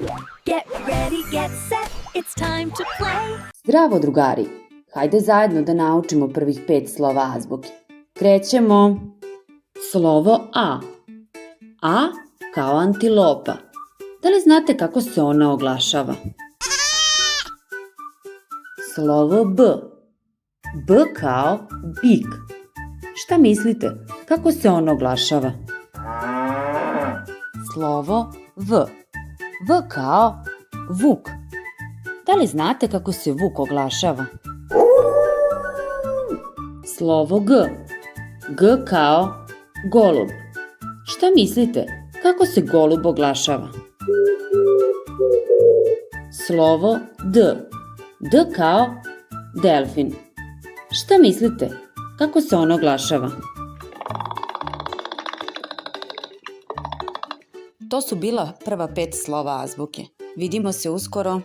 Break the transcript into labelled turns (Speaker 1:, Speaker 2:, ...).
Speaker 1: Get ready, get set, it's time to play.
Speaker 2: Zdravo drugari, hajde zajedno da naučimo prvih 5 slova azbuke. Krećemo. Slovo A. A kao antilopa. Da li znate kako se ona oglašava? Slovo B. B kao bik. Šta mislite, kako se on oglašava? Slovo V. V kao vuk. Da li znate kako se vuk oglašava? Slovo G. G kao golub. Šta mislite, kako se golub oglašava? Slovo D. D kao delfin. Šta mislite, kako se on oglašava? To su bila prva 5 slova azbuke. Vidimo se uskoro.